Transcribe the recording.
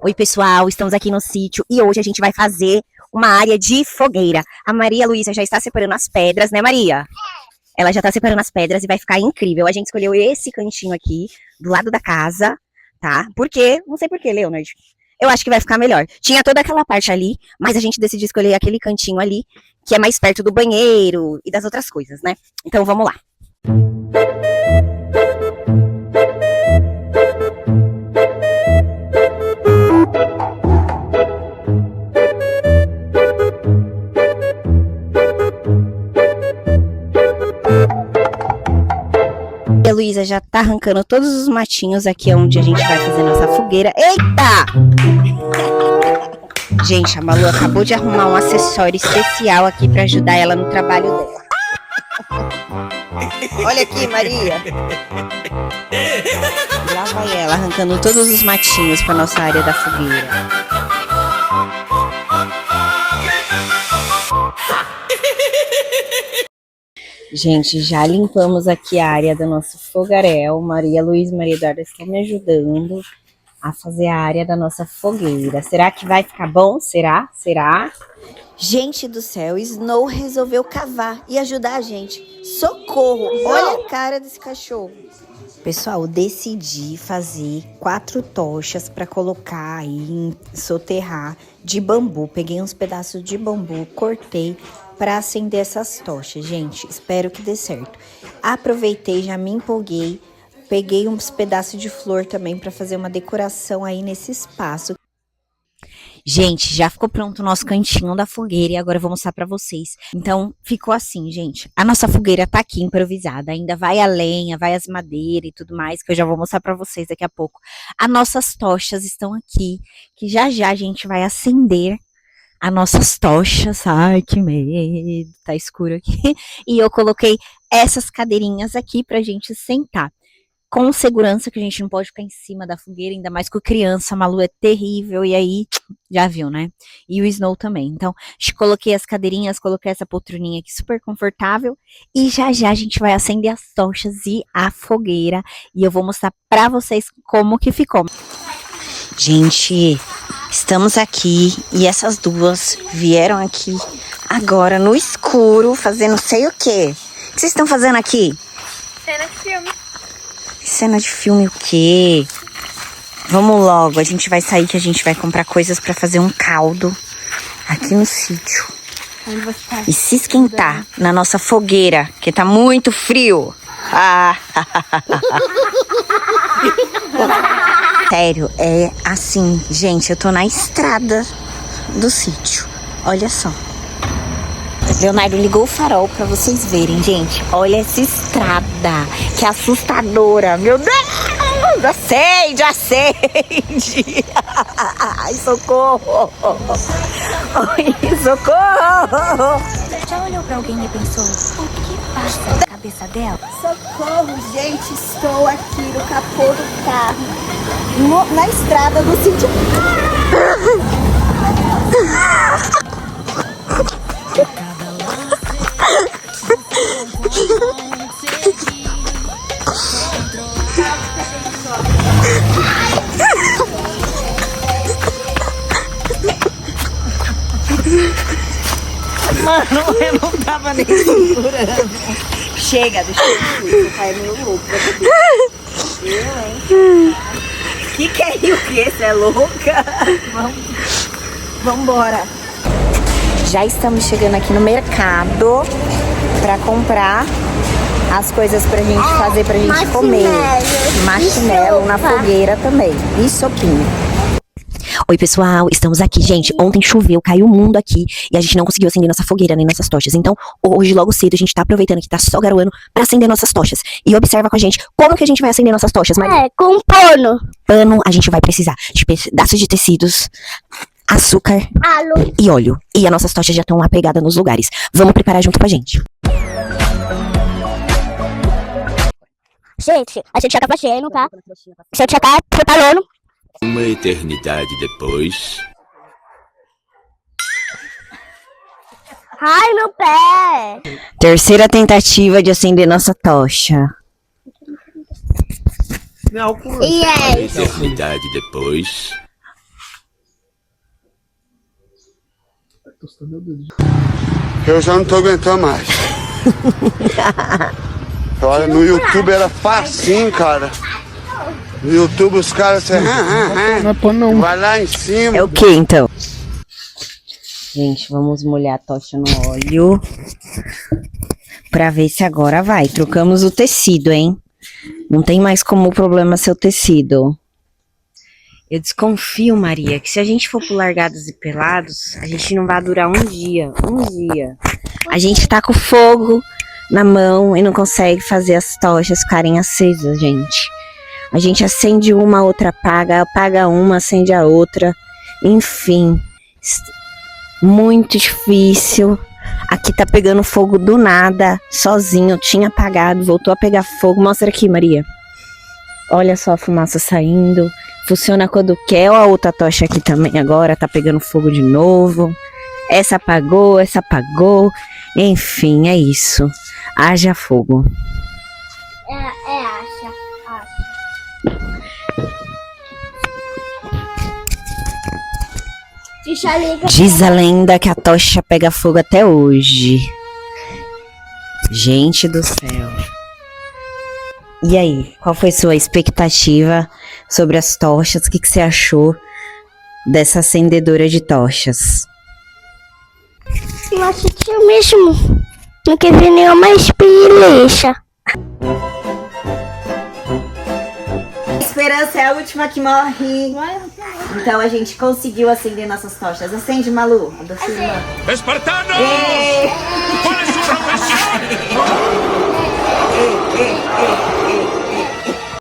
Oi, pessoal, estamos aqui no sítio e hoje a gente vai fazer uma área de fogueira. A Maria Luísa já está separando as pedras, né, Maria? Ela já está separando as pedras e vai ficar incrível. A gente escolheu esse cantinho aqui, do lado da casa, tá? Por quê? Não sei por quê, Leonard. Eu acho que vai ficar melhor. Tinha toda aquela parte ali, mas a gente decidiu escolher aquele cantinho ali, que é mais perto do banheiro e das outras coisas, né? Então vamos lá. A Luísa já tá arrancando todos os matinhos aqui onde a gente vai fazer nossa fogueira. Eita! Gente, a Malu acabou de arrumar um acessório especial aqui pra ajudar ela no trabalho dela. Olha aqui, Maria. Lá vai ela arrancando todos os matinhos pra nossa área da fogueira. Gente, já limpamos aqui a área do nosso fogaréu. Maria Luísa e Maria Eduarda estão me ajudando a fazer a área da nossa fogueira. Será que vai ficar bom? Será? Será? Gente do céu, Snow resolveu cavar e ajudar a gente. Socorro! Olha a cara desse cachorro. Pessoal, decidi fazer 4 tochas para colocar aí, soterrar de bambu. Peguei uns pedaços de bambu, cortei para acender essas tochas, gente. Espero que dê certo. Aproveitei, já me empolguei. Peguei uns pedaços de flor também para fazer uma decoração aí nesse espaço. Gente, já ficou pronto o nosso cantinho da fogueira e agora eu vou mostrar pra vocês. Então, ficou assim, gente. A nossa fogueira tá aqui improvisada. Ainda vai a lenha, vai as madeiras e tudo mais, que eu já vou mostrar pra vocês daqui a pouco. As nossas tochas estão aqui, que já a gente vai acender as nossas tochas. Ai, que medo, tá escuro aqui. E eu coloquei essas cadeirinhas aqui pra gente sentar. Com segurança, que a gente não pode ficar em cima da fogueira, ainda mais com criança. A Malu é terrível, e aí, já viu, né? E o Snow também. Então, coloquei as cadeirinhas, coloquei essa poltroninha aqui super confortável, e já a gente vai acender as tochas e a fogueira, e eu vou mostrar pra vocês como que ficou. Gente, estamos aqui, e essas duas vieram aqui agora no escuro, fazendo sei o quê. O que vocês estão fazendo aqui? Cena de filme. Cena de filme o quê? Vamos logo, a gente vai sair que a gente vai comprar coisas pra fazer um caldo aqui no sítio. E se esquentar na nossa fogueira, que tá muito frio. Ah. Sério, é assim, gente, eu tô na estrada do sítio. Olha só. Leonardo ligou o farol pra vocês verem, gente. Olha essa estrada, que assustadora. Meu Deus, acende, acende. Ai, socorro. Ai, socorro. Já olhou pra alguém e pensou, o que passa na cabeça dela? Socorro, gente, estou aqui no capô do carro, na estrada do sítio. Mano, eu não tava nem segurando. Chega, deixa eu ir. Meu pai é meio louco. Eu, hein? Que é isso? Você é louca? Vambora. Já estamos chegando aqui no mercado pra comprar as coisas pra gente fazer, pra gente comer. Marshmallow na fogueira também. E sopinho. Oi, pessoal, estamos aqui, gente. Ontem choveu, caiu o mundo aqui e a gente não conseguiu acender nossa fogueira nem nossas tochas. Então, hoje, logo cedo, a gente tá aproveitando que tá só garoando pra acender nossas tochas. E observa com a gente como que a gente vai acender nossas tochas, Maria. Com pano. Pano, a gente vai precisar de pedaços de tecidos, açúcar e óleo. E as nossas tochas já estão lá pregadas nos lugares. Vamos preparar junto com a gente. Gente, a gente já tá fazendo, tá? A gente já tá preparando. Uma eternidade depois. Ai, meu pé! Terceira tentativa de acender nossa tocha. Uma eternidade depois. Eu já não tô aguentando mais. Olha, no YouTube era facinho, cara. No YouTube os caras... Não. Vai lá em cima. É o que então? Gente, vamos molhar a tocha no óleo pra ver se agora vai. Trocamos o tecido, hein? Não tem mais como o problema ser o tecido. Eu desconfio, Maria, que se a gente for pro Largados e Pelados, a gente não vai durar um dia. A gente tá com fogo na mão e não consegue fazer as tochas ficarem acesas, gente. A gente acende uma, a outra apaga uma, acende a outra. Enfim, muito difícil. Aqui tá pegando fogo do nada, sozinho, tinha apagado, voltou a pegar fogo. Mostra aqui, Maria. Olha só a fumaça saindo. Funciona quando quer. Ó, a outra tocha aqui também agora tá pegando fogo de novo. Essa apagou. Enfim, é isso. Haja fogo. Acha. Ficha liga. Diz a lenda que a tocha pega fogo até hoje. Gente do céu. E aí, qual foi sua expectativa sobre as tochas? O que você achou dessa acendedora de tochas? Nossa, tio mesmo. Não quer ver nenhuma espirilecha. Esperança é a última que morre. Então a gente conseguiu acender nossas tochas. Acende, Malu. A da sua irmã. ¡Espartanos! ¿Cuál es su profesión?